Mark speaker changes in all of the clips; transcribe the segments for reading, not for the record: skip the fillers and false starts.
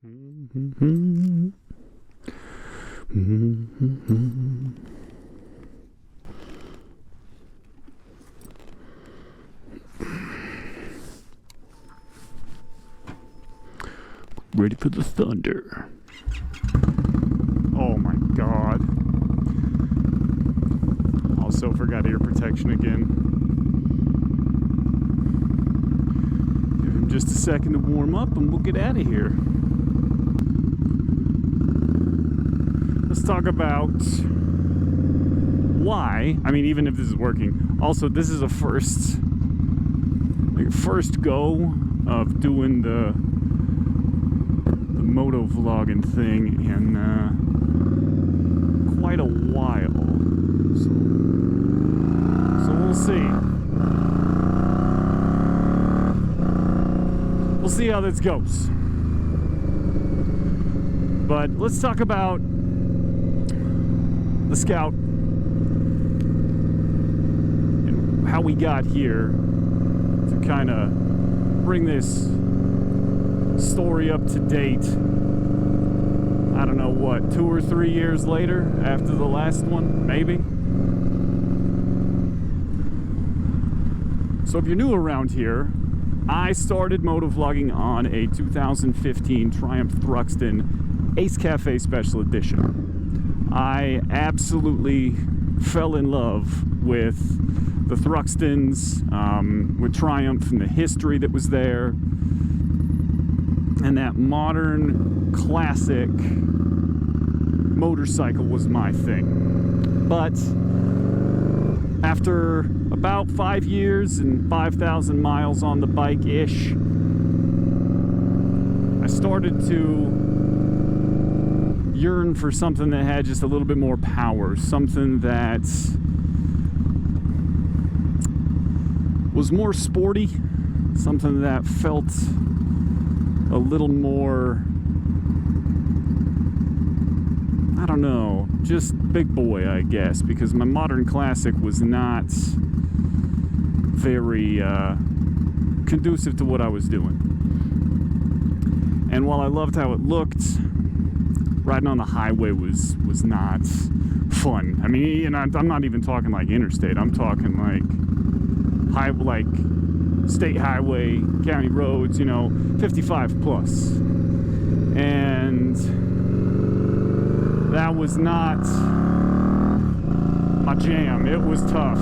Speaker 1: Ready for the thunder. Oh my god. Also forgot ear protection again. Give him just a second to warm up and we'll get out of here. Let's talk about why, I mean, even if this is working. Also, this is a first go of doing the motovlogging thing in quite a while. So we'll see. We'll see how this goes. But let's talk about the Scout and how we got here to kind of bring this story up to date. I don't know what, 2 or 3 years later after the last one, maybe. So if you're new around here, I started motovlogging on a 2015 Triumph Thruxton Ace Cafe Special Edition. I absolutely fell in love with the Thruxtons, with Triumph and the history that was there, and that modern classic motorcycle was my thing. But after about 5 years and 5,000 miles on the bike-ish, I started to yearn for something that had just a little bit more power, something that was more sporty, something that felt a little more, I don't know, just big boy, I guess, because my modern classic was not very conducive to what I was doing. And while I loved how it looked, riding on the highway was not fun. I mean, and I'm not even talking like interstate. I'm talking like state highway, county roads, you know, 55 plus. And that was not my jam. It was tough.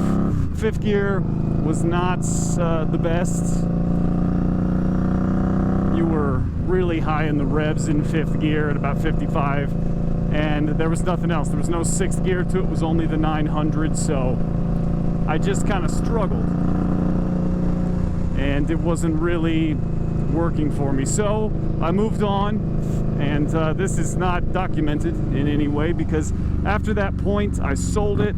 Speaker 1: Fifth gear was not the best. You were really high in the revs in fifth gear at about 55, and there was nothing else. There was no sixth gear to it. It was only the 900, so I just kind of struggled, and it wasn't really working for me. So I moved on, and this is not documented in any way, because after that point I sold it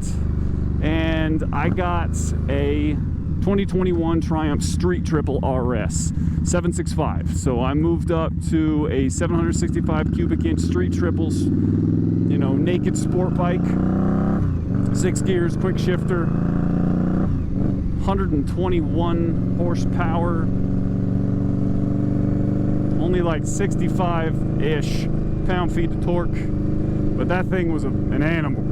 Speaker 1: and I got a 2021 Triumph Street Triple RS 765. So I moved up to a 765 cubic inch Street Triples, you know, naked sport bike, 6 gears, quick shifter, 121 horsepower, only like 65-ish pound-feet of torque, but that thing was an animal.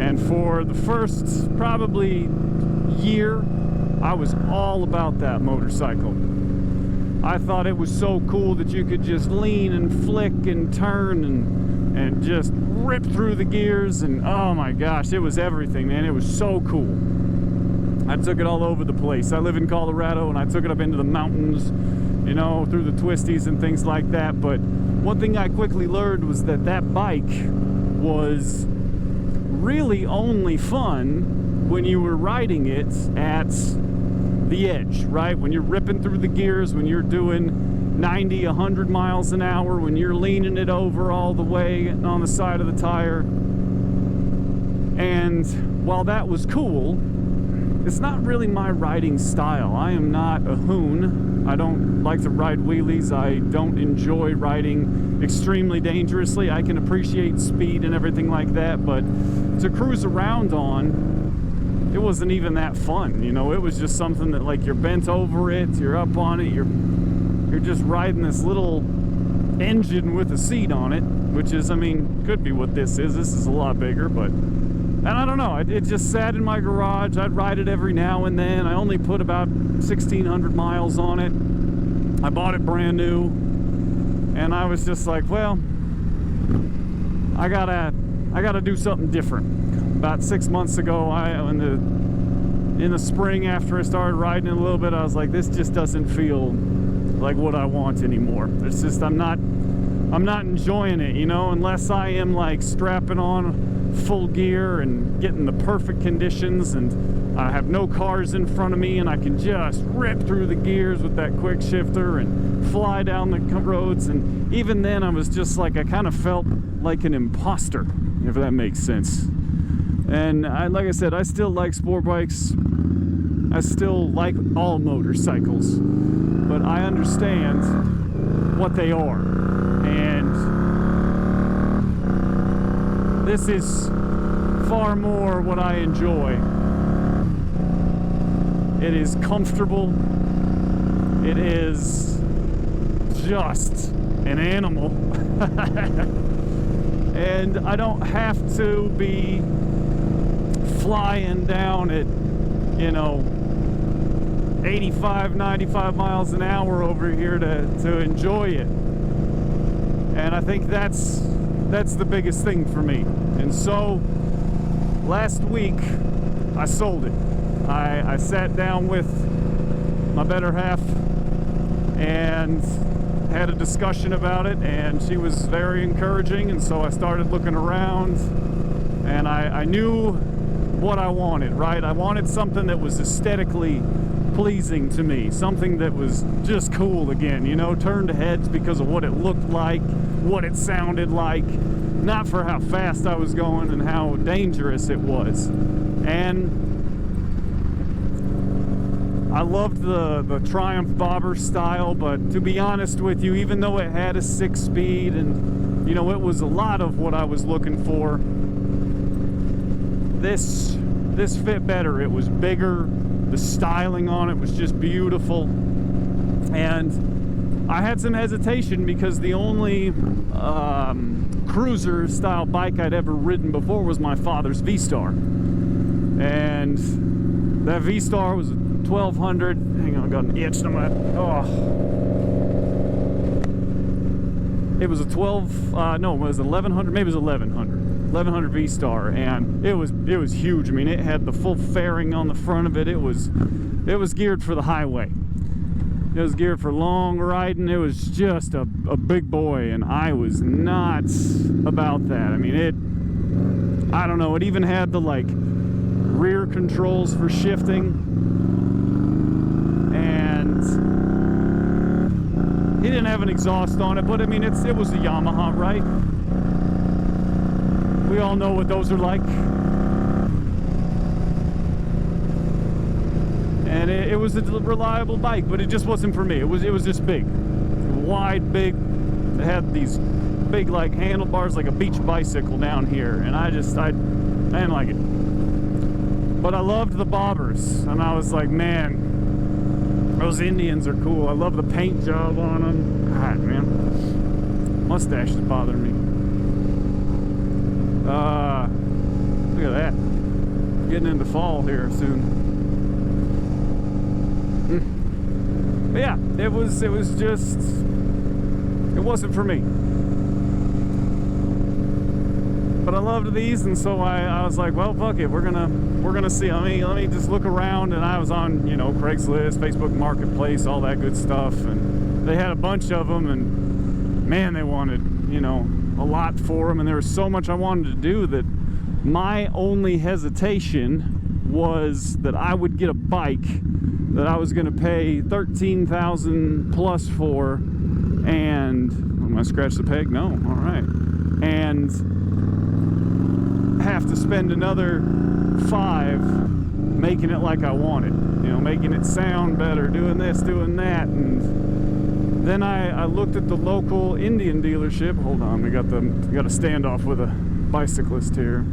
Speaker 1: And for the first probably year, I was all about that motorcycle. I thought it was so cool that you could just lean and flick and turn and just rip through the gears, and oh my gosh, it was everything, man. It was so cool. I took it all over the place. I live in Colorado, and I took it up into the mountains, you know, through the twisties and things like that. But one thing I quickly learned was that that bike was really only fun when you were riding it at the edge, right? When you're ripping through the gears, when you're doing 90, 100 miles an hour, when you're leaning it over all the way on the side of the tire. And while that was cool, it's not really my riding style. I am not a hoon. I don't like to ride wheelies. I don't enjoy riding extremely dangerously. I can appreciate speed and everything like that, but to cruise around on, it wasn't even that fun. You know, it was just something that, like, you're bent over it, you're up on it, you're just riding this little engine with a seat on it, which is, I mean, could be what this is. This is a lot bigger, but, and I don't know, it just sat in my garage. I'd ride it every now and then. I only put about 1,600 miles on it. I bought it brand new, and I was just like, well, I gotta do something different. About 6 months ago, in the spring, after I started riding it a little bit, I was like, this just doesn't feel like what I want anymore. It's just, I'm not enjoying it, you know, unless I am like strapping on full gear and getting the perfect conditions, and I have no cars in front of me and I can just rip through the gears with that quick shifter and fly down the roads. And even then, I was just like, I kind of felt like an imposter, if that makes sense. And like I said, I still like sport bikes. I still like all motorcycles, but I understand what they are. And this is far more what I enjoy. It is comfortable. It is just an animal. And I don't have to be flying down at, you know, 85, 95 miles an hour over here to enjoy it. And I think that's the biggest thing for me. And so last week I sold it. I sat down with my better half and had a discussion about it, and she was very encouraging, and so I started looking around, and I knew what I wanted, right? I wanted something that was aesthetically pleasing to me, something that was just cool again, you know, turned heads because of what it looked like, what it sounded like, not for how fast I was going and how dangerous it was. And I loved the Triumph bobber style, but to be honest with you, even though it had a 6-speed and, you know, it was a lot of what I was looking for, this fit better. It was bigger. The styling on it was just beautiful. And I had some hesitation because the only cruiser style bike I'd ever ridden before was my father's V-Star. And that V-Star was a 1200. Hang on, I got an itch on my, oh. It was a 12, no, it was 1100, maybe it was 1100 V-Star, and it was huge. I mean, it had the full fairing on the front of it. It was geared for the highway. It was geared for long riding. It was just a big boy, and I was not about that. I mean, I don't know, it even had the like rear controls for shifting, and he didn't have an exhaust on it, but I mean, it was a Yamaha, right? We all know what those are like. And it was a reliable bike, but it just wasn't for me. It was just big, wide, big. It had these big like handlebars, like a beach bicycle down here, and I didn't like it. But I loved the bobbers, and I was like, man, those Indians are cool. I love the paint job on them. God, man, mustache is bothering me. Look at that. Getting into fall here soon. But yeah, it wasn't for me. But I loved these, and so I was like, well, fuck it, we're gonna see. Let me just look around. And I was on, you know, Craigslist, Facebook Marketplace, all that good stuff, and they had a bunch of them, and man, they wanted, you know, a lot for them, and there was so much I wanted to do that my only hesitation was that I would get a bike that I was going to pay $13,000 plus for, and am I scratch the peg? No, all right, and have to spend another $5 making it like I wanted, you know, making it sound better, doing this, doing that. And then I looked at the local Indian dealership. Hold on, we got a standoff with a bicyclist here.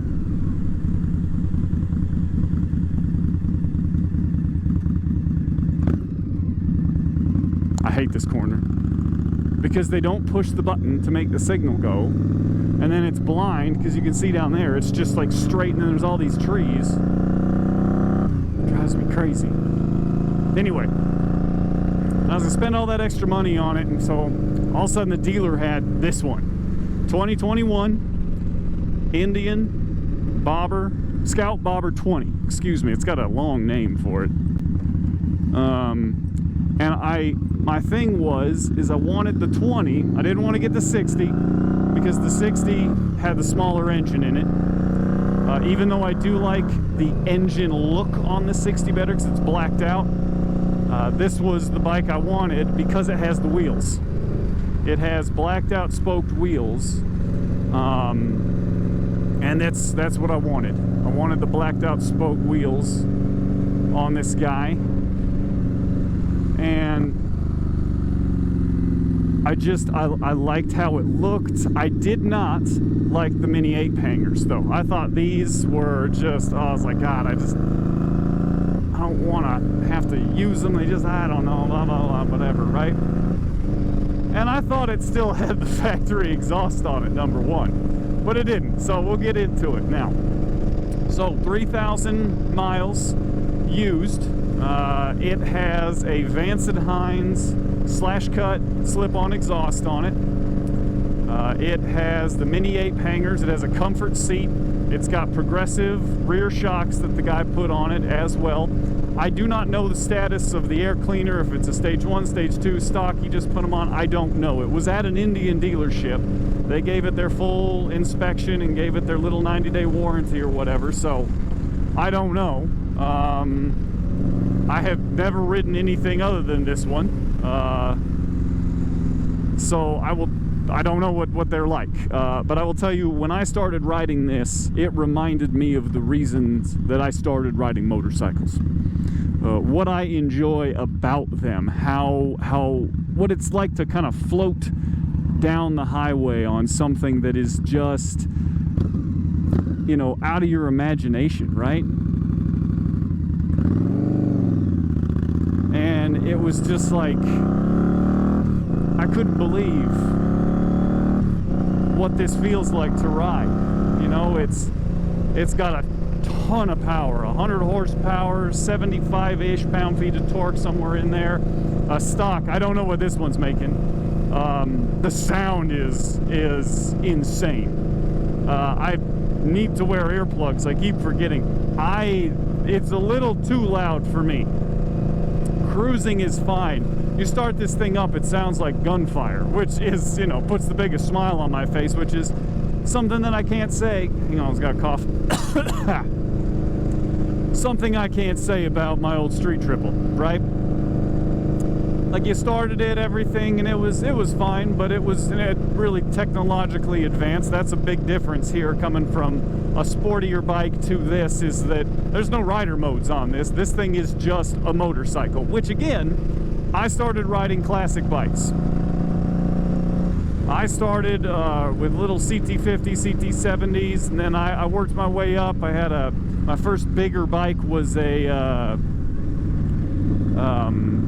Speaker 1: I hate this corner because they don't push the button to make the signal go. And then it's blind because you can see down there, it's just like straight, and then there's all these trees. Drives me crazy. Anyway, I was gonna spend all that extra money on it, and so all of a sudden the dealer had this one. 2021 Indian Bobber, Scout Bobber 20. Excuse me, it's got a long name for it. And my thing is I wanted the 20. I didn't want to get the 60 because the 60 had the smaller engine in it. Even though I do like the engine look on the 60 better because it's blacked out, this was the bike I wanted because it has the wheels. It has blacked out spoked wheels, and that's what I wanted. I wanted the blacked out spoke wheels on this guy. And I liked how it looked. I did not like the Mini 8 hangers though. I thought these were just, I was like, God, I don't want to have to use them. They just, I don't know, blah, blah, blah, whatever, right? And I thought it still had the factory exhaust on it, number one, but it didn't. So we'll get into it now. So 3,000 miles used. It has a Vance & Hines slash cut slip-on exhaust on it. It has the Mini 8 hangers. It has a comfort seat. It's got progressive rear shocks that the guy put on it as well. I do not know the status of the air cleaner, if it's a stage 1, stage 2 stock, you just put them on. I don't know. It was at an Indian dealership. They gave it their full inspection and gave it their little 90-day warranty or whatever, so I don't know. I have never ridden anything other than this one, so I don't know what they're like, but I will tell you, when I started riding this, it reminded me of the reasons that I started riding motorcycles. What I enjoy about them, what it's like to kind of float down the highway on something that is just, you know, out of your imagination, right? And it was just like, I couldn't believe what this feels like to ride. You know, it's got a ton of power, 100 horsepower, 75-ish pound-feet of torque, somewhere in there. Stock, I don't know what this one's making. The sound is insane. I need to wear earplugs. I keep forgetting. It's a little too loud for me. Cruising is fine. You start this thing up, it sounds like gunfire, which is, you know, puts the biggest smile on my face, which is something that I can't say. Hang on, I was got a cough. Something I can't say about my old street triple, right? Like, you started it, everything, and it was fine, but it really technologically advanced. That's a big difference here, coming from a sportier bike to this, is that there's no rider modes on this. This thing is just a motorcycle, which again, I started riding classic bikes. I started with little CT50, CT70s, and then I worked my way up. I had my first bigger bike was a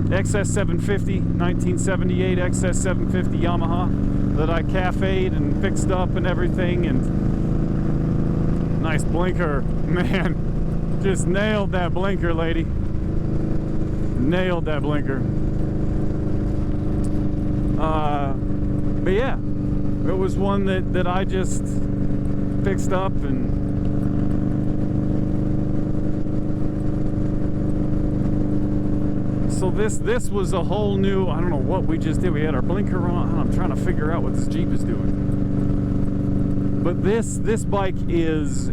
Speaker 1: XS750, 1978 XS750 Yamaha that I cafe'd and fixed up and everything, and nice blinker, man, just nailed that blinker, lady, nailed that blinker. But yeah, it was one that I just fixed up, and so this was a whole new, I don't know what we just did. We had our blinker on. I'm trying to figure out what this Jeep is doing. But this bike is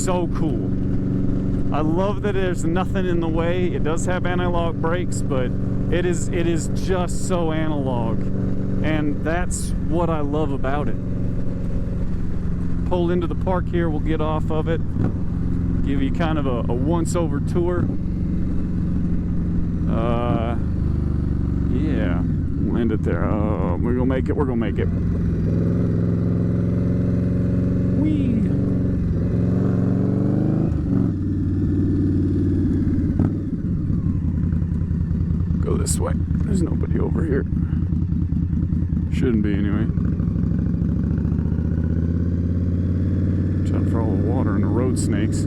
Speaker 1: so cool. I love that there's nothing in the way. It does have analog brakes, but it is just so analog. And that's what I love about it. Pull into the park here, we'll get off of it. Give you kind of a once-over tour. Yeah, we'll end it there. We're gonna make it. Whee! Go this way. There's nobody over here. Shouldn't be anyway. Trying for all the water and the road snakes.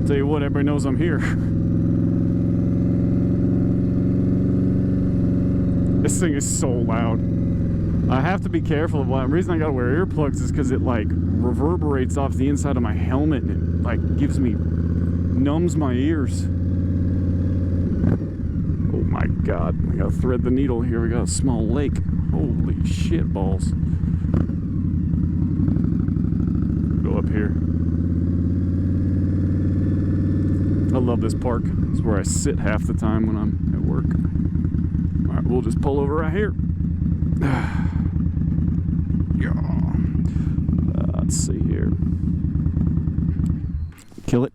Speaker 1: Tell you what, everybody knows I'm here. This thing is so loud. I have to be careful of the reason I gotta wear earplugs is because it like reverberates off the inside of my helmet and it like numbs my ears. Oh my god, I gotta thread the needle here. We got a small lake. Holy shit balls. Go up here. I love this park. It's where I sit half the time when I'm at work. Alright, we'll just pull over right here. Let's see here. Kill it.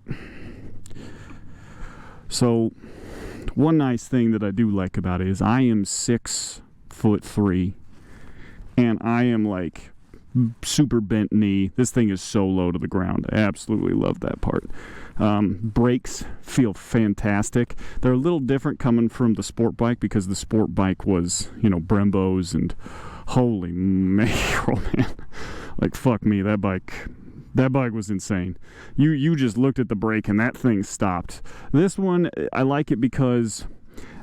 Speaker 1: So, one nice thing that I do like about it is I am 6'3", and I am like super bent knee. This thing is so low to the ground. I absolutely love that part. Brakes feel fantastic. They're a little different coming from the sport bike because the sport bike was, you know, Brembos and holy mackerel, man. Like, fuck me, that bike was insane. You just looked at the brake and that thing stopped. This one, I like it because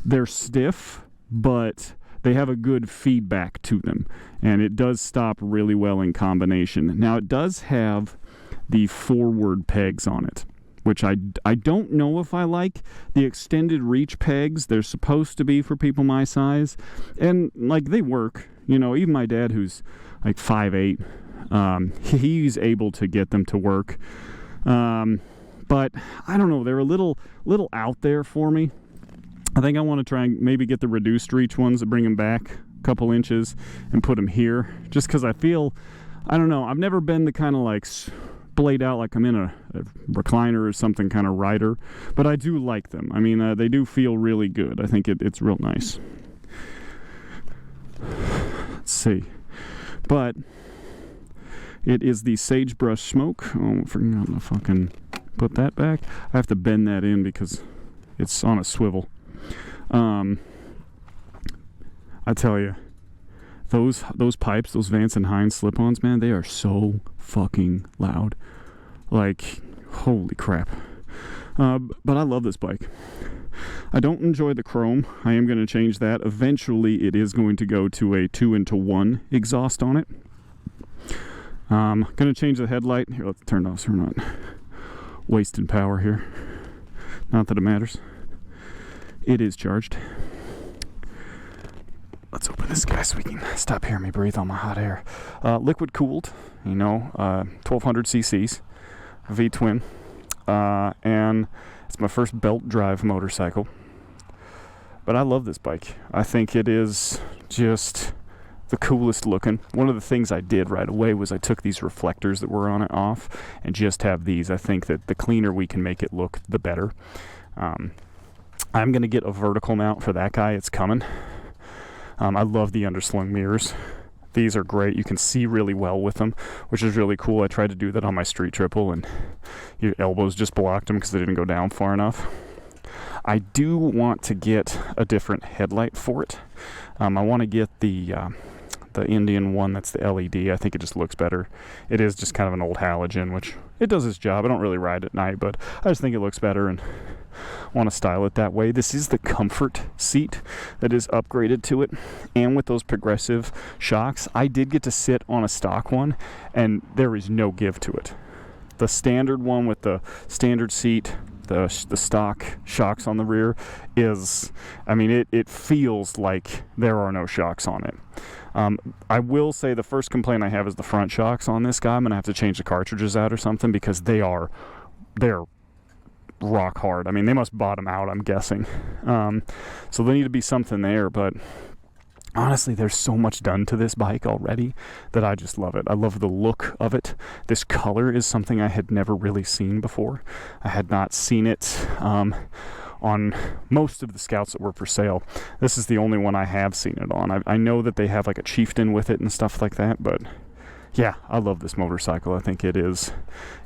Speaker 1: they're stiff, but they have a good feedback to them, and it does stop really well in combination. Now, it does have the forward pegs on it, which I don't know if I like. The extended reach pegs, they're supposed to be for people my size, and like they work. You know, even my dad, who's like 5'8", he's able to get them to work. But I don't know, they're a little out there for me. I think I want to try and maybe get the reduced reach ones that bring them back a couple inches and put them here, just because I feel, I don't know, I've never been the kind of like splayed out like I'm in a recliner or something kind of rider, but I do like them. I mean, they do feel really good. I think it's real nice. Let's see. But it is the sagebrush smoke. Oh, I forgot to fucking put that back. I have to bend that in because it's on a swivel. I tell you, those pipes, those Vance and Hines slip-ons, man, they are so fucking loud. Like, holy crap. But I love this bike. I don't enjoy the chrome. I am going to change that. Eventually, it is going to go to a 2-into-1 exhaust on it. Going to change the headlight. Here, let's turn it off so we're not wasting power here. Not that it matters. It is charged. Let's open this guy so we can stop hearing me breathe on my hot air. Liquid cooled, you know, 1200 cc's, V-twin, and it's my first belt drive motorcycle. But I love this bike. I think it is just the coolest looking. One of the things I did right away was I took these reflectors that were on it off and just have these. I think that the cleaner we can make it look, the better. I'm going to get a vertical mount for that guy. It's coming. I love the underslung mirrors. These are great. You can see really well with them, which is really cool. I tried to do that on my street triple, and your elbows just blocked them because they didn't go down far enough. I do want to get a different headlight for it. I want to get the Indian one that's the LED. I think it just looks better. It is just kind of an old halogen, which it does its job. I don't really ride at night, but I just think it looks better and want to style it that way. This is the comfort seat that is upgraded to it, and with those progressive shocks, I did get to sit on a stock one, and there is no give to it. The standard one with the standard seat, the stock shocks on the rear is, I mean, it feels like there are no shocks on it. I will say the first complaint I have is the front shocks on this guy. I'm going to have to change the cartridges out or something because they're rock hard. I mean, they must bottom out, I'm guessing. So there need to be something there, but honestly, there's so much done to this bike already that I just love it. I love the look of it. This color is something I had never really seen before. I had not seen it on most of the Scouts that were for sale. This is the only one I have seen it on. I know that they have like a Chieftain with it and stuff like that, but yeah, I love this motorcycle. I think it is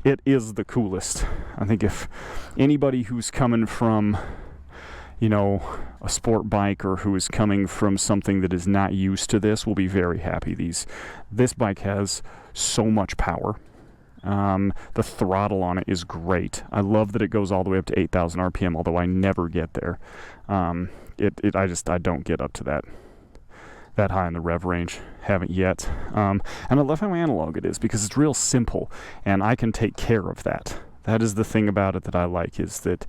Speaker 1: the coolest. I think if anybody who's coming from, you know, a sport bike or who is coming from something that is not used to this will be very happy. This bike has so much power. The throttle on it is great. I love that it goes all the way up to 8,000 RPM, although I never get there. I don't get up to that high in the rev range. Haven't yet. And I love how analog it is because it's real simple and I can take care of that. That is the thing about it that I like, is that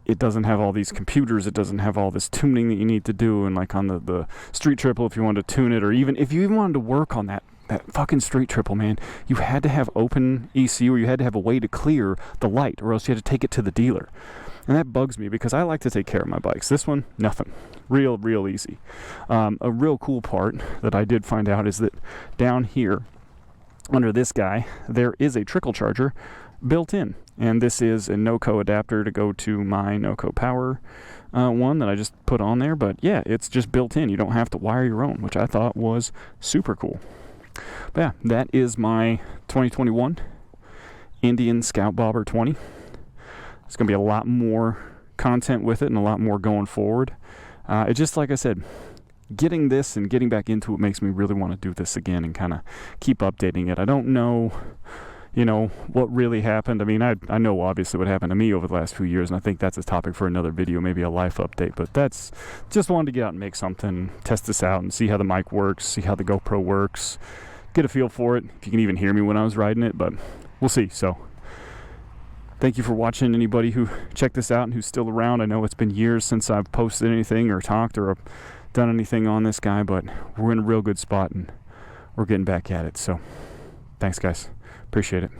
Speaker 1: it doesn't have all these computers, it doesn't have all this tuning that you need to do. And like on the Street Triple, if you wanted to tune it, or even if you even wanted to work on that fucking Street Triple, man, you had to have open ECU, or you had to have a way to clear the light, or else you had to take it to the dealer. And that bugs me because I like to take care of my bikes. This one, nothing. Real easy. A real cool part that I did find out is that down here, under this guy, there is a trickle charger built in. And this is a NOCO adapter to go to my NOCO power one that I just put on there. But yeah, it's just built in. You don't have to wire your own, which I thought was super cool. But yeah, that is my 2021 Indian Scout Bobber 20. There's going to be a lot more content with it and a lot more going forward. It's just like I said, getting this and getting back into it makes me really want to do this again and kind of keep updating it. I don't know, you know, what really happened. I mean, I know obviously what happened to me over the last few years, and I think that's a topic for another video, maybe a life update. But that's just wanted to get out and make something, test this out and see how the mic works, see how the GoPro works, get a feel for it, if you can even hear me when I was riding it, but we'll see. So thank you for watching, anybody who checked this out and who's still around. I know it's been years since I've posted anything or talked or done anything on this guy, but we're in a real good spot and we're getting back at it. So thanks, guys. Appreciate it.